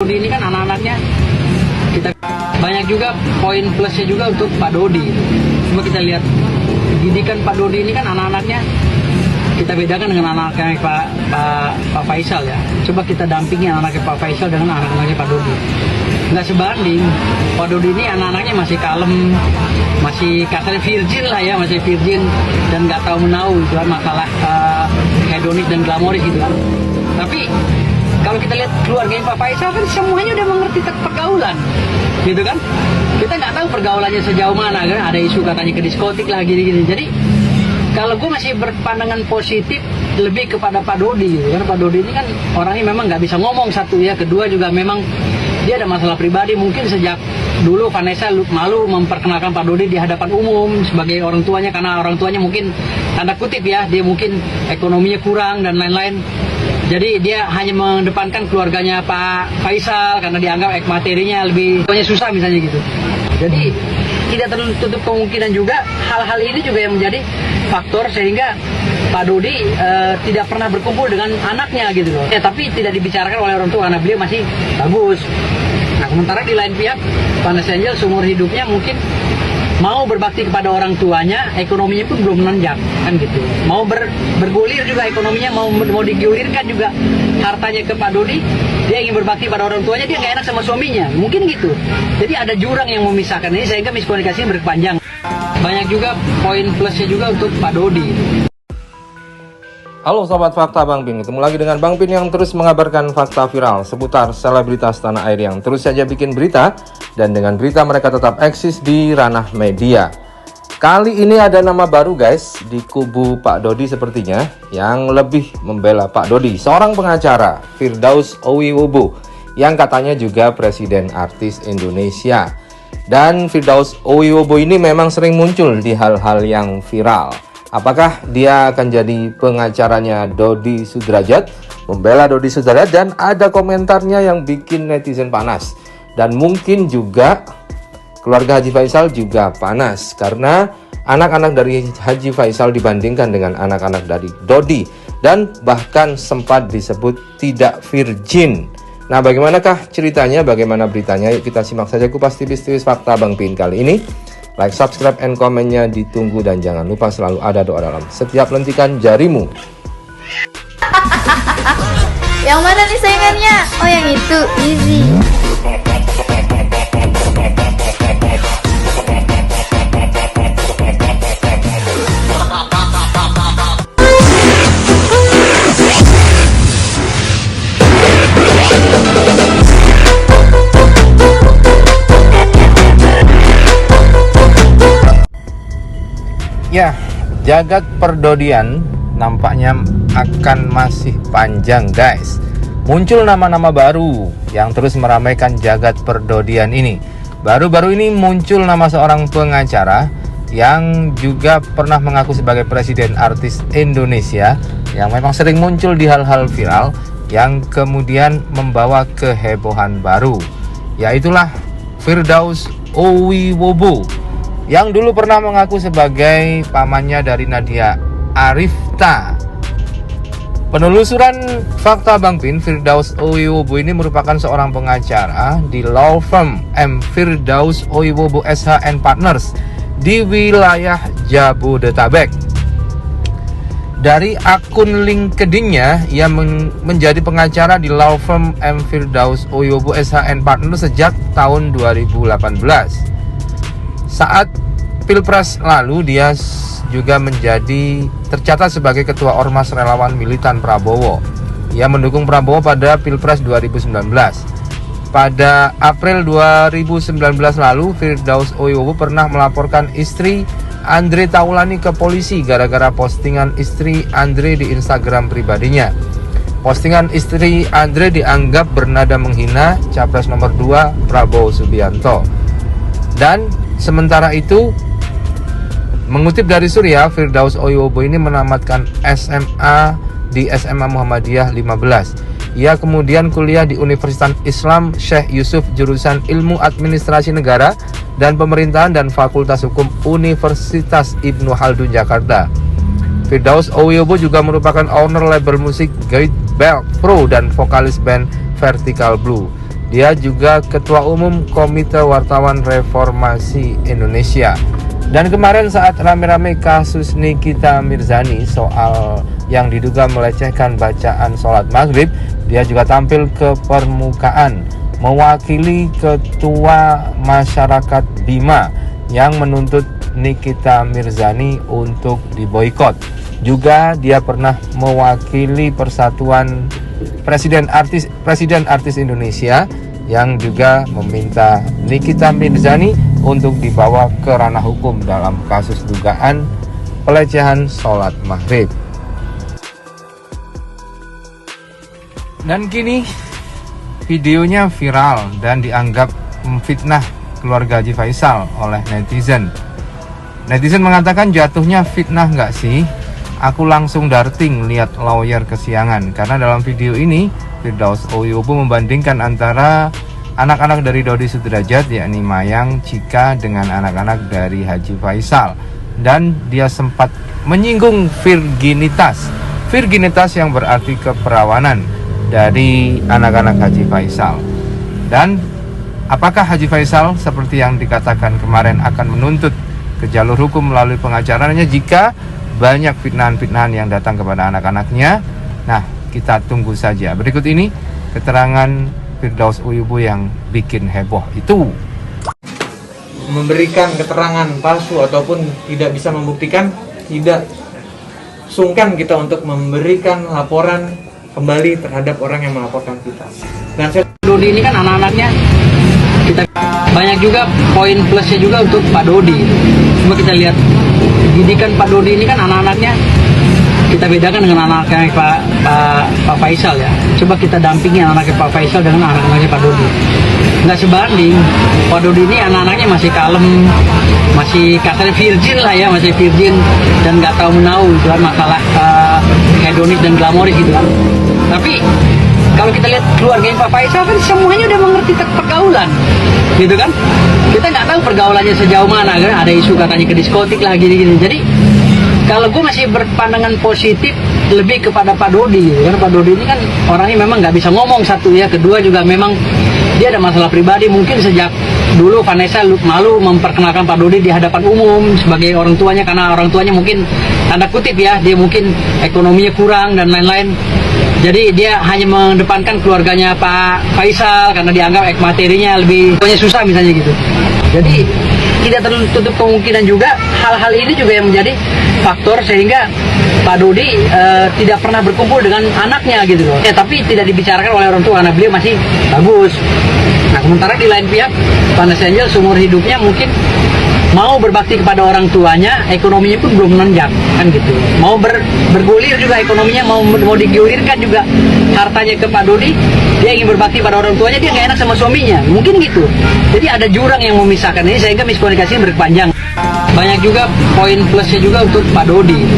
Dodi ini kan anak-anaknya kita banyak juga poin plusnya juga untuk Pak Dodi. Coba kita lihat didikan Pak Dodi ini kan anak-anaknya kita bedakan dengan anak-anaknya Pak Faisal ya. Coba kita dampingi anak-anaknya Pak Faisal dengan anak-anaknya Pak Dodi. Nggak sebanding. Pak Dodi ini anak-anaknya masih kalem, masih kasarnya virgin lah ya, masih virgin dan nggak tahu menau itu kan masalah hedonis dan glamoris gitu kan. Tapi kalau kita lihat keluarganya Pak Faisal kan semuanya udah mengerti pergaulan, gitu kan? Kita nggak tahu pergaulannya sejauh mana kan? Ada isu katanya ke diskotik lah gini-gini. Jadi kalau gue masih berpandangan positif lebih kepada Pak Dodi gitu. Karena Pak Dodi ini kan orangnya memang nggak bisa ngomong satu ya. Kedua juga memang dia ada masalah pribadi. Mungkin sejak dulu Vanessa malu memperkenalkan Pak Dodi di hadapan umum sebagai orang tuanya. Karena orang tuanya mungkin tanda kutip ya, dia mungkin ekonominya kurang dan lain-lain. Jadi dia hanya mengedepankan keluarganya Pak Faisal karena dianggap materinya lebih susah misalnya gitu. Jadi tidak tertutup kemungkinan juga hal-hal ini juga yang menjadi faktor sehingga Pak Dodi tidak pernah berkumpul dengan anaknya gitu loh. Ya, tapi tidak dibicarakan oleh orang tua karena beliau masih bagus. Nah, sementara di lain pihak Vanessa Angel seumur hidupnya mungkin mau berbakti kepada orang tuanya, ekonominya pun belum menanjak kan gitu. Mau bergulir juga ekonominya, mau digulirkan juga hartanya ke Pak Dodi, dia ingin berbakti pada orang tuanya, dia nggak enak sama suaminya, mungkin gitu. Jadi ada jurang yang memisahkan ini sehingga miskomunikasi berkepanjang. Banyak juga poin plusnya juga untuk Pak Dodi. Halo Sobat Fakta Bang Pin, ketemu lagi dengan Bang Pin yang terus mengabarkan fakta viral seputar selebritas tanah air yang terus saja bikin berita, dan dengan berita mereka tetap eksis di ranah media. Kali ini ada nama baru guys di kubu Pak Dodi sepertinya yang lebih membela Pak Dodi, seorang pengacara Firdaus Owiwobo yang katanya juga presiden artis Indonesia. Dan Firdaus Owiwobo ini memang sering muncul di hal-hal yang viral. Apakah dia akan jadi pengacaranya Dodi Sudrajat, membela Dodi Sudrajat, dan ada komentarnya yang bikin netizen panas. Dan mungkin juga keluarga Haji Faisal juga panas karena anak-anak dari Haji Faisal dibandingkan dengan anak-anak dari Dodi dan bahkan sempat disebut tidak virgin. Nah, bagaimanakah ceritanya, bagaimana beritanya? Yuk kita simak saja kupas tipis-tipis fakta Bang Pin kali ini. Like, subscribe, and komennya ditunggu, dan jangan lupa selalu ada doa dalam setiap lentikan jarimu. Yang mana nih saingannya? Oh, yang itu, easy. Ya, jagat perdodian nampaknya akan masih panjang guys. Muncul nama-nama baru yang terus meramaikan jagat perdodian ini. Baru-baru ini muncul nama seorang pengacara yang juga pernah mengaku sebagai presiden artis Indonesia, yang memang sering muncul di hal-hal viral yang kemudian membawa kehebohan baru. Yaitulah Firdaus Owiwobo, yang dulu pernah mengaku sebagai pamannya dari Nadia Arifta. Penelusuran fakta Bang Pin, Firdaus Owiwobo ini merupakan seorang pengacara di law firm M. Firdaus Owiwobo SH and Partners di wilayah Jabodetabek. Dari akun LinkedIn-nya, ia menjadi pengacara di law firm M. Firdaus Owiwobo SH and Partners sejak tahun 2018. Saat Pilpres lalu, dia juga tercatat sebagai ketua Ormas Relawan Militan Prabowo. Ia mendukung Prabowo pada Pilpres 2019. Pada April 2019 lalu, Firdaus Owiwobo pernah melaporkan istri Andre Taulani ke polisi gara-gara postingan istri Andre di Instagram pribadinya. Postingan istri Andre dianggap bernada menghina Capres nomor 2 Prabowo Subianto. Dan sementara itu, mengutip dari Surya, Firdaus Owiwobo ini menamatkan SMA di SMA Muhammadiyah 15. Ia kemudian kuliah di Universitas Islam Syekh Yusuf jurusan Ilmu Administrasi Negara dan Pemerintahan dan Fakultas Hukum Universitas Ibnu Khaldun Jakarta. Firdaus Owiwobo juga merupakan owner label musik Great Bell Pro dan vokalis band Vertical Blue. Dia juga Ketua Umum Komite Wartawan Reformasi Indonesia. Dan kemarin saat rame-rame kasus Nikita Mirzani soal yang diduga melecehkan bacaan sholat maghrib, dia juga tampil ke permukaan mewakili Ketua Masyarakat Bima yang menuntut Nikita Mirzani untuk diboikot. Juga dia pernah mewakili Persatuan Presiden Artis Indonesia yang juga meminta Nikita Mirzani untuk dibawa ke ranah hukum dalam kasus dugaan pelecehan sholat maghrib. Dan kini videonya viral dan dianggap memfitnah keluarga Haji Faisal oleh netizen. Netizen mengatakan jatuhnya fitnah nggak sih? Aku langsung darting lihat lawyer kesiangan karena dalam video ini Firdaus Oyubu membandingkan antara anak-anak dari Dodi Sudrajat yakni Mayang, Cika dengan anak-anak dari Haji Faisal, dan dia sempat menyinggung virginitas yang berarti keperawanan dari anak-anak Haji Faisal. Dan apakah Haji Faisal seperti yang dikatakan kemarin akan menuntut ke jalur hukum melalui pengacaranya jika banyak fitnahan-fitnahan yang datang kepada anak-anaknya? Nah, kita tunggu saja. Berikut ini keterangan Firdaus Oyubu yang bikin heboh itu. Memberikan keterangan palsu ataupun tidak bisa membuktikan, tidak sungkan kita untuk memberikan laporan kembali terhadap orang yang melaporkan kita. Dan saya Dodi ini kan anak-anaknya kita banyak juga poin plusnya juga untuk Pak Dodi. Coba kita lihat didikan Pak Dodi ini kan anak-anaknya kita bedakan dengan anak-anaknya Pak Faisal ya. Coba kita dampingi anak-anaknya Pak Faisal dengan anak-anaknya Pak Dodi. Nggak sebanding. Pak Dodi ini anak-anaknya masih kalem, masih kasarnya virgin lah ya, masih virgin dan nggak tahu menau itu kan masalah hedonis dan glamoris gitu kan. Tapi kalau kita lihat keluarganya Pak Faisal kan semuanya udah mengerti pergaulan, gitu kan? Kita nggak tahu pergaulannya sejauh mana kan? Ada isu katanya ke diskotik lah gini-gini. Jadi kalau gue masih berpandangan positif lebih kepada Pak Dodi, gitu. Karena Pak Dodi ini kan orangnya memang nggak bisa ngomong satu ya, kedua juga memang dia ada masalah pribadi. Mungkin sejak dulu Vanessa malu memperkenalkan Pak Dodi di hadapan umum sebagai orang tuanya karena orang tuanya mungkin tanda kutip ya, dia mungkin ekonominya kurang dan lain-lain. Jadi dia hanya mengedepankan keluarganya Pak Faisal karena dianggap materinya lebih susah misalnya gitu. Jadi tidak tertutup kemungkinan juga hal-hal ini juga yang menjadi faktor sehingga Pak Dodi tidak pernah berkumpul dengan anaknya gitu loh. Ya, tapi tidak dibicarakan oleh orang tua karena beliau masih bagus. Nah, sementara di lain pihak Vanessa Angel seumur hidupnya mungkin mau berbakti kepada orang tuanya, ekonominya pun belum menanjak kan gitu. Mau bergulir juga ekonominya, mau digulirkan juga hartanya ke Pak Dodi, dia ingin berbakti pada orang tuanya, dia nggak enak sama suaminya, mungkin gitu. Jadi ada jurang yang memisahkan ini sehingga miskomunikasi berpanjang. Banyak juga poin plusnya juga untuk Pak Dodi.